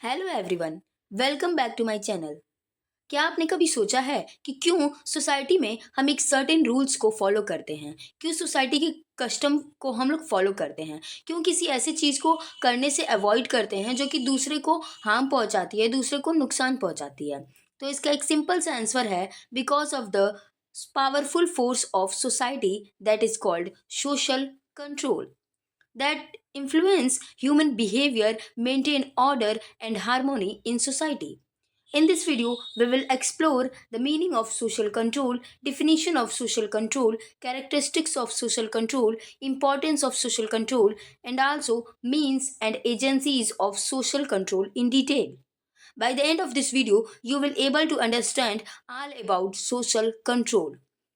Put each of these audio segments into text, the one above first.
Hello everyone, welcome back to my channel. क्या आपने कभी सोचा है कि क्यों सोसाइटी में हम एक सर्टेन रूल्स को फॉलो करते हैं? क्यों सोसाइटी के कस्टम को हम लोग फॉलो करते हैं? क्यों किसी ऐसी चीज़ को करने से अवॉइड करते हैं जो कि दूसरे को हार्म पहुंचाती है, दूसरे को नुकसान पहुंचाती है? तो इसका एक सिंपल सा आंसर है because of the powerful force of society that is called social control that influence human behavior, maintain order and harmony in society. In this video, we will explore the meaning of social control, definition of social control, characteristics of social control, importance of social control, and also means and agencies of social control in detail. By the end of this video, you will able to understand all about social control.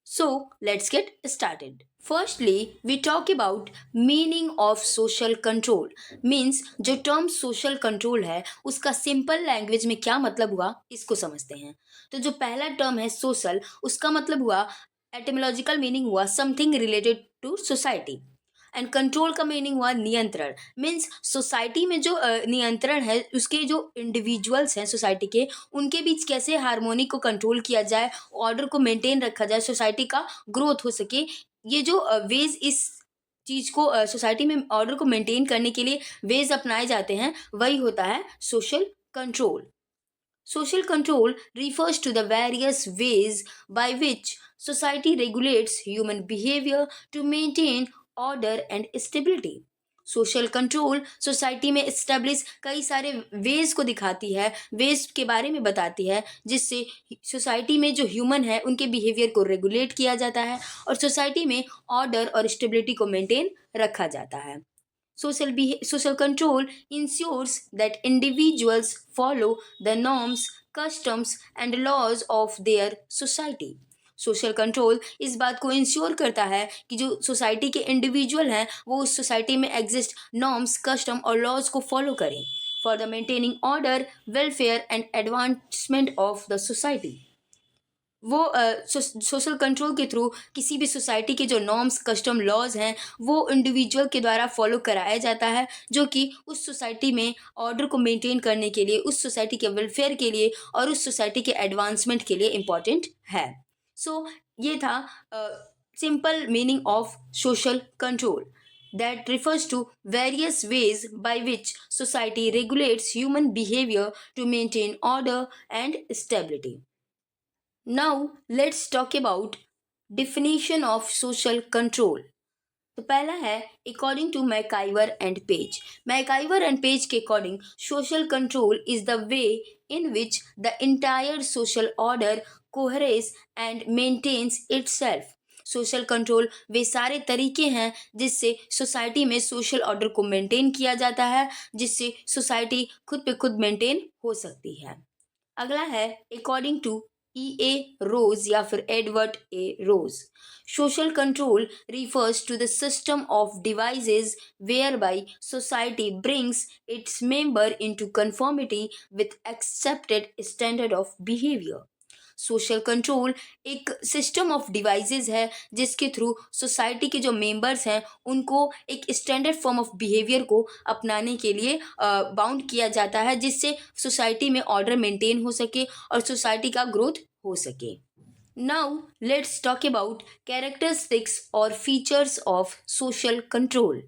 So, let's get started. Firstly, we talk about meaning of social control. Means जो term social control है उसका simple language में क्या मतलब हुआ इसको समझते हैं। तो जो पहला term है social उसका मतलब हुआ etymological meaning हुआ something related to society and control का मीनिंग हुआ नियंत्रण। मीन्स सोसाइटी में जो नियंत्रण है उसके जो इंडिविजुअल्स हैं सोसाइटी के उनके बीच कैसे हार्मोनी को कंट्रोल किया जाए, ऑर्डर को मेंटेन रखा जाए, सोसाइटी का ग्रोथ हो सके। ये जो वेज इस चीज को सोसाइटी में ऑर्डर को मेंटेन करने के लिए वेज अपनाए जाते हैं वही होता है social control. Social control refers to the various ways by which society regulates human behavior to maintain order and stability. Social control society में एस्टेब्लिश कई सारे वेज को दिखाती है, वेज के बारे में बताती है जिससे सोसाइटी में जो ह्यूमन है उनके बिहेवियर को रेगुलेट किया जाता है और सोसाइटी में ऑर्डर और स्टेबिलिटी को मेंटेन रखा जाता है। Social control ensures that individuals follow the norms, customs, and laws of their society. Social control इस बात को इंश्योर करता है कि जो सोसाइटी के इंडिविजुअल हैं वो उस सोसाइटी में एग्जिस्ट नॉर्म्स कस्टम और लॉज को फॉलो करें for the maintaining order welfare and advancement of the society. वो सोशल कंट्रोल के थ्रू किसी भी सोसाइटी के जो नॉर्म्स कस्टम लॉज हैं वो इंडिविजुअल के द्वारा फॉलो कराया जाता है जो कि उस सोसाइटी में ऑर्डर को मेंटेन करने के लिए, उस सोसाइटी के वेलफेयर के लिए और उस सोसाइटी के एडवांसमेंट के लिए इम्पॉर्टेंट है। सो ये था simple meaning of social control that refers to various ways by which society regulates human behavior to maintain order and stability. Now let's talk about definition of social control. तो पहला है according to MacIver and Page. MacIver and Page के according social control is the way in which the entire social order coheres and maintains itself. Social control वे सारे तरीके हैं जिससे society में सोशल ऑर्डर को मेंटेन किया जाता है, जिससे सोसाइटी खुद पे खुद मेंटेन हो सकती है। अगला है according to E A Ross या फिर Edward A Ross. Social control refers to the system of devices whereby society brings its member into conformity with accepted standard of behavior. Social control एक system of devices है जिसके through society के जो members हैं उनको एक standard form of behaviour को अपनाने के लिए बाउंड किया जाता है जिससे सोसाइटी में ऑर्डर मेंटेन हो सके और सोसाइटी का ग्रोथ हो सके। Now let's talk about characteristics और फीचर्स ऑफ सोशल कंट्रोल।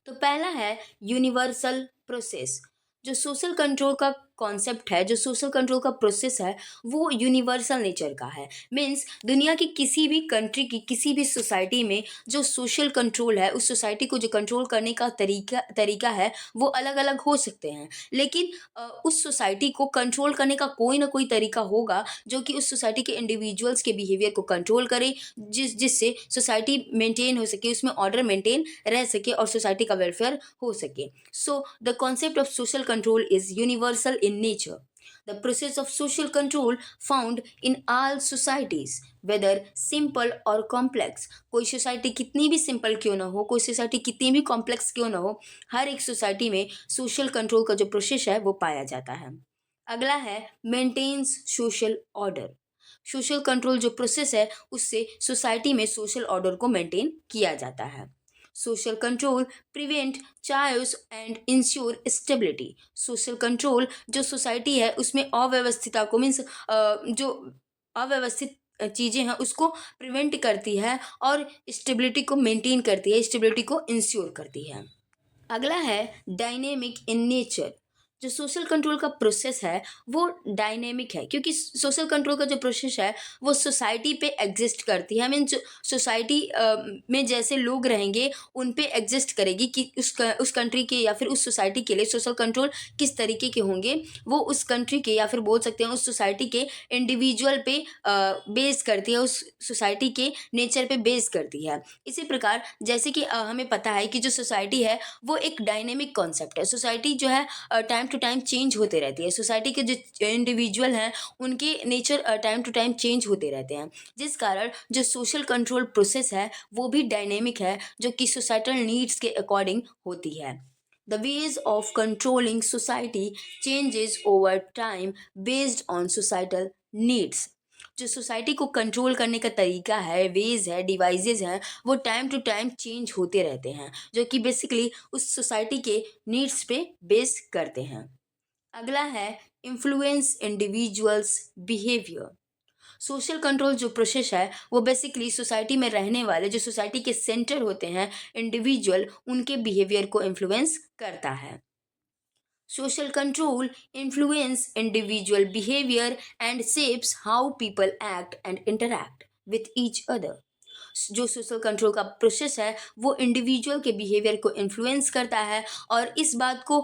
तो पहला है यूनिवर्सल प्रोसेस। जो सोशल कंट्रोल का कॉन्सेप्ट है, जो सोशल कंट्रोल का प्रोसेस है वो यूनिवर्सल नेचर का है। मीन्स दुनिया की किसी भी कंट्री की किसी भी सोसाइटी में जो सोशल कंट्रोल है उस सोसाइटी को जो कंट्रोल करने का तरीका है वो अलग अलग हो सकते हैं, लेकिन उस सोसाइटी को कंट्रोल करने का कोई ना कोई तरीका होगा जो कि उस सोसाइटी के इंडिविजुअल्स के बिहेवियर को कंट्रोल करे, जिससे सोसाइटी मेंटेन हो सके, उसमें ऑर्डर मेंटेन रह सके और सोसाइटी का वेलफेयर हो सके। So the concept of social control is universal in nature. The process of social control found in all societies, whether simple or complex. कोई सोसाइटी कितनी भी सिंपल क्यों ना हो, कोई सोसाइटी कितनी भी कॉम्प्लेक्स क्यों ना हो, हर एक सोसाइटी में सोशल कंट्रोल का जो प्रोसेस है वो पाया जाता है। अगला है maintains social order. Social control जो प्रोसेस है उससे सोसाइटी में सोशल ऑर्डर को मेंटेन किया जाता है। Social control prevent chaos and ensure stability. Social control जो सोसाइटी है उसमें अव्यवस्थिता को मीन्स जो अव्यवस्थित चीज़ें हैं उसको प्रिवेंट करती है और स्टेबिलिटी को मेंटेन करती है, स्टेबिलिटी को इंश्योर करती है। अगला है डायनेमिक इन नेचर। जो सोशल कंट्रोल का प्रोसेस है वो डायनेमिक है, क्योंकि सोशल कंट्रोल का जो प्रोसेस है वो सोसाइटी पे एग्जिस्ट करती है। मीन सोसाइटी में जैसे लोग रहेंगे उन पे एग्जिस्ट करेगी कि उस कंट्री के या फिर उस सोसाइटी के लिए सोशल कंट्रोल किस तरीके के होंगे, वो उस कंट्री के या फिर बोल सकते हैं उस सोसाइटी के इंडिविजुअल पे बेस करती है, उस सोसाइटी के नेचर पे बेस करती है। इसी प्रकार जैसे कि हमें पता है कि जो सोसाइटी है वो एक डायनेमिक कॉन्सेप्ट है। सोसाइटी जो है टाइम टू टाइम चेंज होते रहती है। सोसाइटी के जो इंडिविजुअल हैं उनके nature time to time change होते रहते हैं, जिस कारण जो सोशल कंट्रोल प्रोसेस है वो भी डायनेमिक है, जो कि सोसाइटल नीड्स के अकॉर्डिंग होती है। The ways of controlling society changes over time based on societal needs. जो सोसाइटी को कंट्रोल करने का तरीका है, वेज है, डिवाइसेस हैं, वो टाइम टू टाइम चेंज होते रहते हैं, जो कि बेसिकली उस सोसाइटी के नीड्स पे बेस करते हैं। अगला है influence individuals behaviour. Social control जो प्रोसेस है वो बेसिकली सोसाइटी में रहने वाले जो सोसाइटी के सेंटर होते हैं इंडिविजुअल, उनके बिहेवियर को इन्फ्लुएंस करता है। Social control influence individual behavior and shapes how people act and interact with each other. जो सोशल कंट्रोल का प्रोसेस है वो इंडिविजुअल के बिहेवियर को इन्फ्लुएंस करता है और इस बात को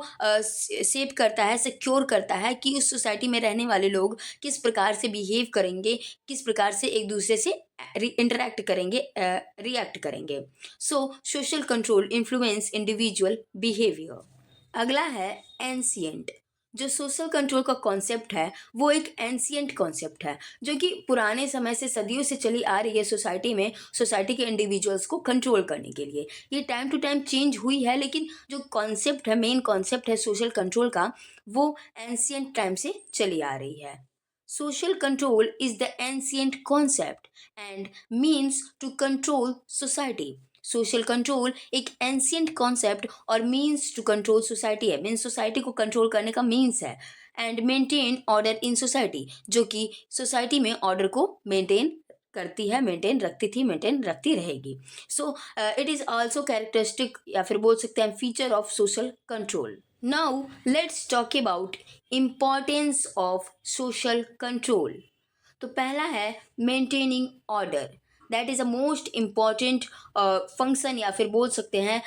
शेप करता है, सिक्योर करता है कि उस सोसाइटी में रहने वाले लोग किस प्रकार से बिहेव करेंगे, किस प्रकार से एक दूसरे से इंटरेक्ट करेंगे, रिएक्ट करेंगे। So social control influence individual behaviour. अगला है एंशियंट। जो सोशल कंट्रोल का कॉन्सेप्ट है वो एक एंशियंट कॉन्सेप्ट है, जो कि पुराने समय से सदियों से चली आ रही है सोसाइटी में, सोसाइटी के इंडिविजुअल्स को कंट्रोल करने के लिए। ये टाइम टू टाइम चेंज हुई है, लेकिन जो कॉन्सेप्ट है, मेन कॉन्सेप्ट है सोशल कंट्रोल का, वो एंशियंट टाइम से चली आ रही है। Social control is the ancient concept and means to control society. Social control एक एंशियंट कॉन्सेप्ट और मीन्स टू कंट्रोल सोसाइटी है, मीन्स सोसाइटी को कंट्रोल करने का मीन्स है। And maintain order in society, जो कि सोसाइटी में ऑर्डर को मेंटेन करती है, मेंटेन रखती थी, मेंटेन रखती रहेगी। So it is also characteristic या फिर बोल सकते हैं feature of social control. Now let's talk about importance of social control. तो पहला है maintaining order, that is a most important function या फिर बोल सकते हैं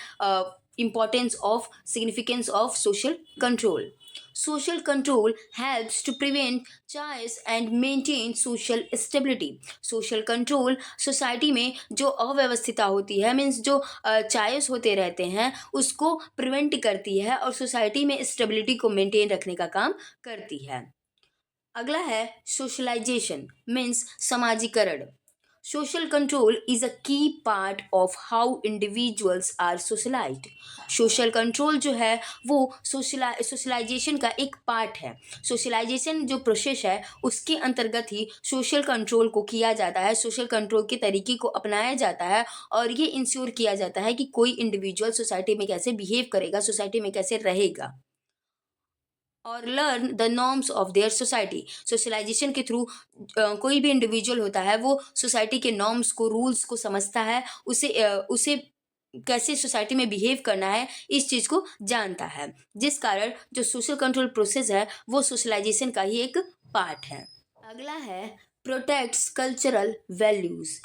importance of significance of social control. Social control helps to prevent chaos and maintain social stability. Social control society में जो अव्यवस्थिता होती है, मीन्स जो चाइस होते रहते हैं, उसको प्रिवेंट करती है और सोसाइटी में स्टेबिलिटी को मेंटेन रखने का काम करती है। अगला है सोशलाइजेशन मीन्स समाजीकरण। Social control is a key part of how individuals are socialised. Social control जो है वो सोशलाइजेशन का एक पार्ट है। सोशलाइजेशन जो प्रोसेस है उसके अंतर्गत ही सोशल कंट्रोल को किया जाता है, सोशल कंट्रोल के तरीके को अपनाया जाता है और ये इंश्योर किया जाता है कि कोई इंडिविजुअल सोसाइटी में कैसे बिहेव करेगा, सोसाइटी में कैसे रहेगा और learn the norms of their society. Socialisation के थ्रू कोई भी इंडिविजुअल होता है वो सोसाइटी के नॉर्म्स को, रूल्स को समझता है, उसे कैसे सोसाइटी में बिहेव करना है इस चीज़ को जानता है, जिस कारण जो सोशल कंट्रोल प्रोसेस है वो सोशलाइजेशन का ही एक पार्ट है। अगला है protects cultural values.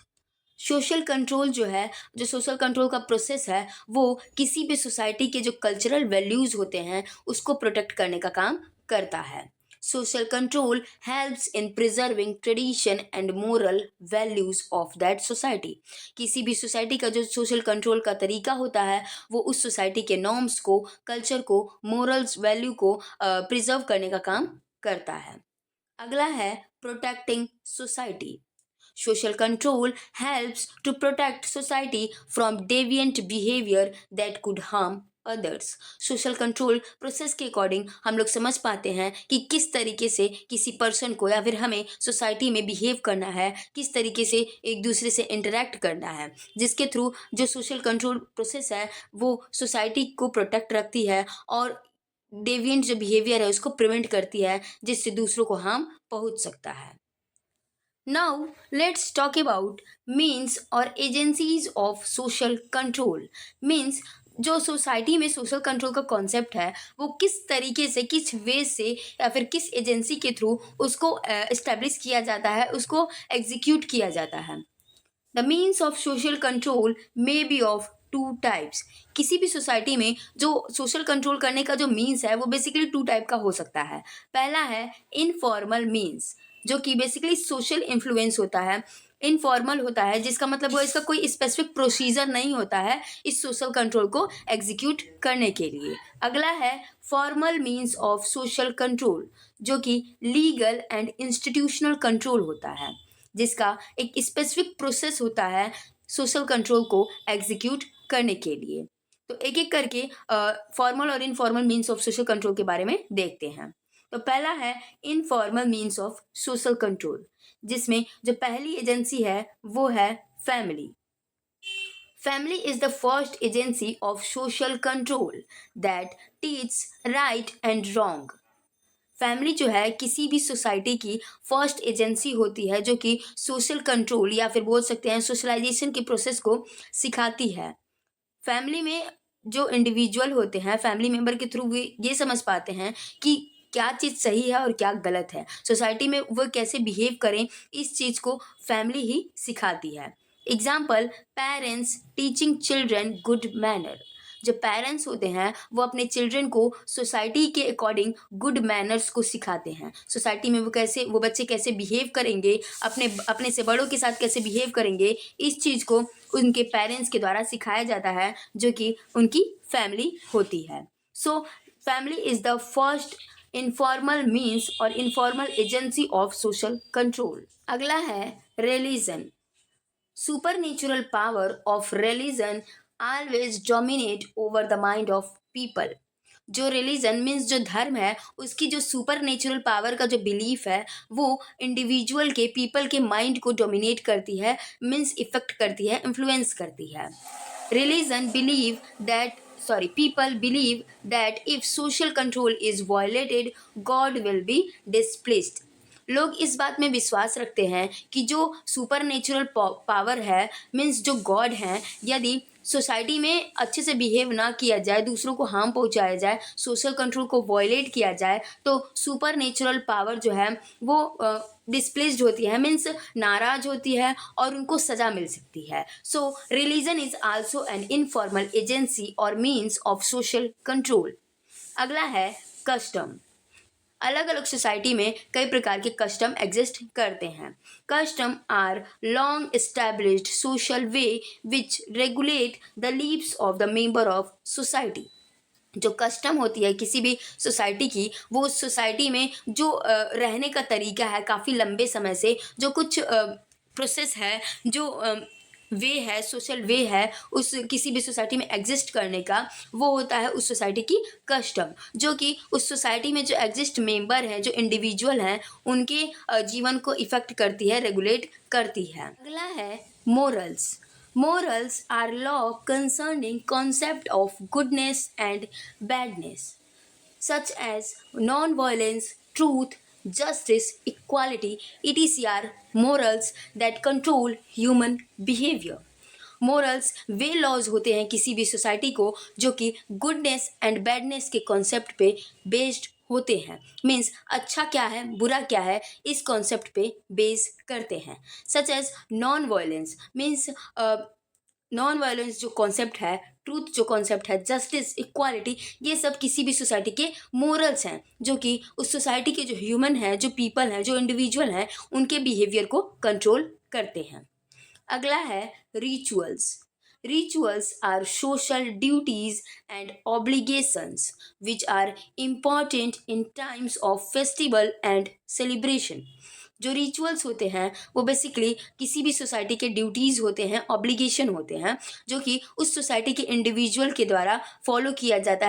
Social control जो है, जो सोशल कंट्रोल का प्रोसेस है वो किसी भी सोसाइटी के जो कल्चरल वैल्यूज़ होते हैं उसको प्रोटेक्ट करने का काम करता है। Social control helps in preserving tradition and moral values of that society. किसी भी सोसाइटी का जो सोशल कंट्रोल का तरीका होता है वो उस सोसाइटी के नॉर्म्स को, कल्चर को, मोरल्स वैल्यू को प्रिजर्व करने का काम करता है। अगला है protecting society. Social control helps to protect society from deviant behavior that could harm others. Social control process के अकॉर्डिंग हम लोग समझ पाते हैं कि किस तरीके से किसी पर्सन को या फिर हमें सोसाइटी में बिहेव करना है, किस तरीके से एक दूसरे से इंटरेक्ट करना है, जिसके थ्रू जो सोशल कंट्रोल प्रोसेस है वो सोसाइटी को प्रोटेक्ट रखती है और डेविएंट जो बिहेवियर है उसको प्रिवेंट करती है, जिससे दूसरों को हार्म पहुंच सकता है। Now, let's talk about means or agencies of social control. Means जो सोसाइटी में सोशल कंट्रोल का कॉन्सेप्ट है वो किस तरीके से, किस वे से या फिर किस एजेंसी के थ्रू उसको इस्टेब्लिश किया जाता है, उसको एग्जीक्यूट किया जाता है। The means of social control may be of two types. किसी भी सोसाइटी में जो सोशल कंट्रोल करने का जो मीन्स है वो बेसिकली टू टाइप का हो सकता है। पहला है इनफॉर्मल मीन्स, जो कि बेसिकली सोशल इन्फ्लुएंस होता है, इनफॉर्मल होता है, जिसका मतलब वो इसका कोई स्पेसिफिक प्रोसीजर नहीं होता है इस सोशल कंट्रोल को एग्जीक्यूट करने के लिए। अगला है formal means of social control, जो कि लीगल एंड इंस्टीट्यूशनल कंट्रोल होता है, जिसका एक स्पेसिफिक प्रोसेस होता है सोशल कंट्रोल को एग्जीक्यूट करने के लिए। तो एक एक करके फॉर्मल और informal means of social control के बारे में देखते हैं। तो पहला है informal means of social control, जिसमें जो पहली एजेंसी है वो है family. Family is the first agency of social control that teach right and wrong. Family जो है किसी भी सोसाइटी की फर्स्ट एजेंसी होती है जो कि सोशल कंट्रोल या फिर बोल सकते हैं सोशलाइजेशन के प्रोसेस को सिखाती है। फैमिली में जो इंडिविजुअल होते हैं फैमिली मेंबर के थ्रू वे ये समझ पाते हैं कि क्या चीज़ सही है और क्या गलत है, सोसाइटी में वो कैसे बिहेव करें, इस चीज़ को फैमिली ही सिखाती है। Example, parents teaching children good manner. जो पेरेंट्स होते हैं वो अपने चिल्ड्रन को सोसाइटी के अकॉर्डिंग गुड मैनर्स को सिखाते हैं। सोसाइटी में वो बच्चे कैसे बिहेव करेंगे, अपने अपने से बड़ों के साथ कैसे बिहेव करेंगे, इस चीज़ को उनके पेरेंट्स के द्वारा सिखाया जाता है, जो कि उनकी फैमिली होती है। So family is the first informal means और informal agency of social control. अगला है religion. Supernatural power of religion always dominate over the mind of people. जो रिलीजन मीन्स जो धर्म है उसकी जो सुपर नेचुरल पावर का जो बिलीफ है वो इंडिविजुअल के, पीपल के माइंड को डोमिनेट करती है, मीन्स इफेक्ट करती है, इन्फ्लुएंस करती है। Religion believe that people believe that if social control is violated, God will be displeased. लोग इस बात में विश्वास रखते हैं कि जो सुपर नेचुरल पावर है, मीन्स जो गॉड हैं, यदि सोसाइटी में अच्छे से बिहेव ना किया जाए, दूसरों को हार्म पहुंचाया जाए, सोशल कंट्रोल को वॉयलेट किया जाए, तो सुपर नेचुरल पावर जो है वो डिस्प्लेस्ड होती है, मीन्स नाराज होती है और उनको सज़ा मिल सकती है। सो religion is also an informal agency और मीन्स ऑफ सोशल कंट्रोल। अगला है कस्टम। अलग अलग सोसाइटी में कई प्रकार के कस्टम एग्जिस्ट करते हैं। Custom are long established social way which regulate the lives of the member of society. जो कस्टम होती है किसी भी सोसाइटी की, वो उस सोसाइटी में जो रहने का तरीका है काफ़ी लंबे समय से, जो कुछ प्रोसेस है, जो वे है, सोशल वे है उस किसी भी सोसाइटी में एग्जिस्ट करने का, वो होता है उस सोसाइटी की कस्टम, जो कि उस सोसाइटी में जो एग्जिस्ट मेंबर हैं, जो इंडिविजुअल हैं, उनके जीवन को इफ़ेक्ट करती है, रेगुलेट करती है। अगला है morals. Morals are law concerning concept of goodness and badness, such as non-violence, truth, justice, equality, etc. are morals that control human behavior. Morals वे लॉज होते हैं किसी भी सोसाइटी को जो कि गुडनेस एंड बैडनेस के कॉन्सेप्ट पे बेस्ड होते हैं, मीन्स अच्छा क्या है बुरा क्या है इस कॉन्सेप्ट पे बेस करते हैं। Such as non violence means non violence जो कॉन्सेप्ट है, ट्रूथ जो कॉन्सेप्ट है, जस्टिस, इक्वालिटी, ये सब किसी भी सोसाइटी के मोरल्स हैं जो कि उस सोसाइटी के जो ह्यूमन हैं, जो पीपल हैं, जो इंडिविजुअल हैं, उनके बिहेवियर को कंट्रोल करते हैं। अगला है rituals. Rituals are social duties and obligations which are important in times of festival and celebration. जो रिचुअल्स होते हैं वो बेसिकली किसी भी सोसाइटी के ड्यूटीज़ होते हैं, ऑब्लिगेशन होते हैं, जो कि उस सोसाइटी के इंडिविजुअल के द्वारा फॉलो किया जाता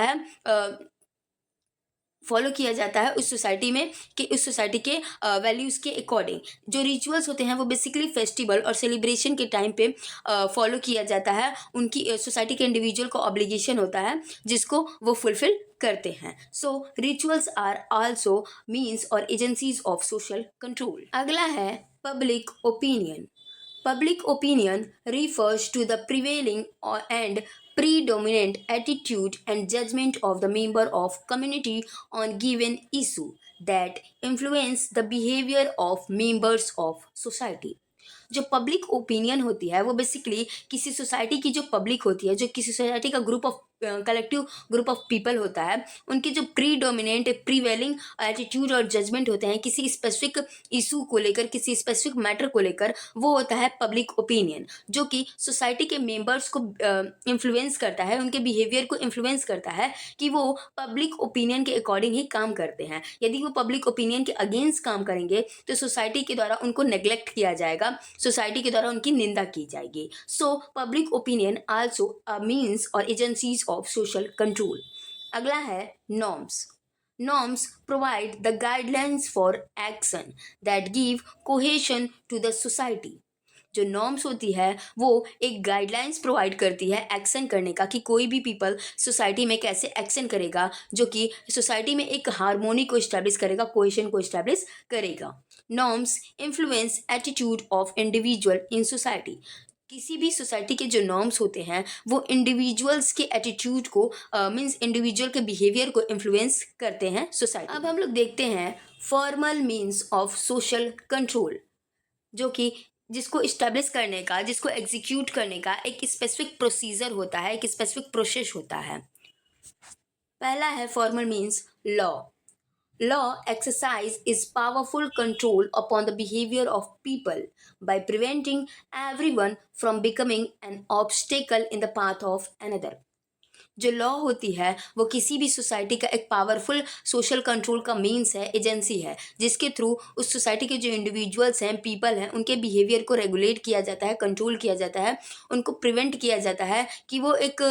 है उस सोसाइटी में, कि उस सोसाइटी के वैल्यूज़ के अकॉर्डिंग। जो रिचुअल्स होते हैं वो बेसिकली फेस्टिवल और सेलिब्रेशन के टाइम पे फॉलो किया जाता है। उनकी सोसाइटी के इंडिविजुअल को ऑब्लिगेशन होता है जिसको वो फुलफिल करते हैं। सो रिचुअल्स आर आल्सो मीन्स और एजेंसीज ऑफ सोशल कंट्रोल। अगला है public opinion. Public opinion refers to the prevailing and predominant attitude and judgment of the member of community on given issue that influence the behavior of members of society. जो public opinion होती है वो basically किसी society की जो public होती है, जो किसी सोसाइटी का group of collective group of people होता है, उनके जो प्रीडोमिनेंट प्रीवेलिंग एटीट्यूड और जजमेंट होते हैं किसी स्पेसिफिक इशू को लेकर, किसी स्पेसिफिक मैटर को लेकर, वो होता है पब्लिक ओपिनियन, जो कि सोसाइटी के मेंबर्स को इन्फ्लुएंस करता है, उनके बिहेवियर को इन्फ्लुएंस करता है कि वो पब्लिक ओपिनियन के अकॉर्डिंग ही काम करते हैं। यदि वो पब्लिक ओपिनियन के अगेंस्ट काम करेंगे तो सोसाइटी के द्वारा उनको नेग्लेक्ट किया जाएगा, सोसाइटी के द्वारा उनकी निंदा की जाएगी। So public opinion also a means और एजेंसीज ऑफ सोशल कंट्रोल। अगला है norms. Norms provide the guidelines for action that give cohesion to the society. जो नॉर्म्स होती है वो एक गाइडलाइंस प्रोवाइड करती है एक्शन करने का, कि कोई भी पीपल सोसाइटी में कैसे एक्शन करेगा जो कि सोसाइटी में एक हार्मोनी को इस्टेब्लिश करेगा, कोहेशन को इस्टेब्लिश करेगा। Norms influence attitude of individual in society. किसी भी सोसाइटी के जो नॉर्म्स होते हैं वो इंडिविजुअल्स के एटीट्यूड को मीन्स इंडिविजुअल के बिहेवियर को इन्फ्लुएंस करते हैं सोसाइटी। अब हम लोग देखते हैं formal means of social control, जो कि जिसको इस्टेब्लिश करने का, जिसको एग्जीक्यूट करने का एक स्पेसिफिक प्रोसीजर होता है, एक स्पेसिफिक प्रोसेस होता है। पहला है formal means law. Law exercise is powerful control upon the behavior of people by preventing everyone from becoming an obstacle in the path of another. जो लॉ होती है वो किसी भी सोसाइटी का एक पावरफुल सोशल कंट्रोल का मीन्स है, एजेंसी है, जिसके थ्रू उस सोसाइटी के जो इंडिविजुअल्स हैं, पीपल हैं, उनके बिहेवियर को रेगुलेट किया जाता है, कंट्रोल किया जाता है, उनको प्रिवेंट किया जाता है कि वो एक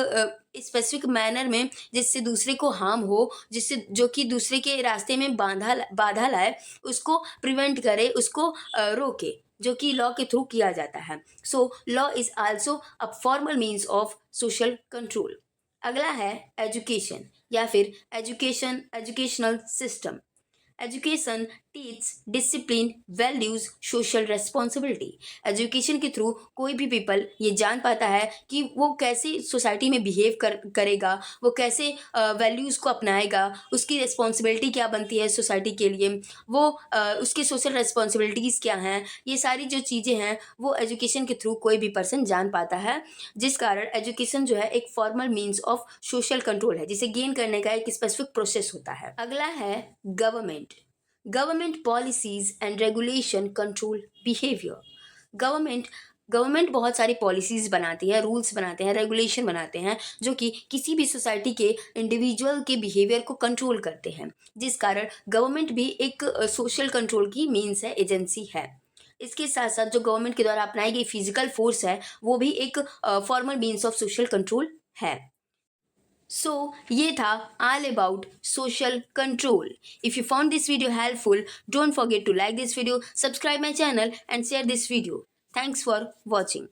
स्पेसिफिक मैनर में जिससे दूसरे को हार्म हो, जिससे जो कि दूसरे के रास्ते में बाधा लाए, उसको प्रिवेंट करे, उसको रोके, जो कि लॉ के थ्रू किया जाता है। So law is also a formal means of social control. अगला है एजुकेशन या फिर educational system. Education teach discipline, values, social responsibility. Education के थ्रू कोई भी पीपल ये जान पाता है कि वो कैसे सोसाइटी में बिहेव करेगा, वो कैसे वैल्यूज़ को अपनाएगा, उसकी रिस्पॉन्सिबिलिटी क्या बनती है सोसाइटी के लिए, वो उसके सोशल रेस्पॉन्सिबिलिटीज़ क्या हैं, ये सारी जो चीज़ें हैं वो एजुकेशन के थ्रू कोई भी पर्सन जान पाता है, जिस कारण एजुकेशन जो है एक formal means of social control है, जिसे गेन करने का एक स्पेसिफिक प्रोसेस होता है। अगला है government. Government policies and regulation control behaviour. Government बहुत सारी पॉलिसीज़ बनाती है, रूल्स बनाते हैं, रेगुलेशन बनाते हैं, जो कि किसी भी सोसाइटी के इंडिविजुअल के बिहेवियर को कंट्रोल करते हैं, जिस कारण गवर्नमेंट भी एक सोशल कंट्रोल की मीन्स है, एजेंसी है। इसके साथ साथ जो गवर्नमेंट के द्वारा अपनाई गई फिजिकल फोर्स है वो भी एक formal means of social control है। सो ये था all about social control. If you found this video helpful, don't forget to like this video, subscribe my channel and share this video. Thanks for watching.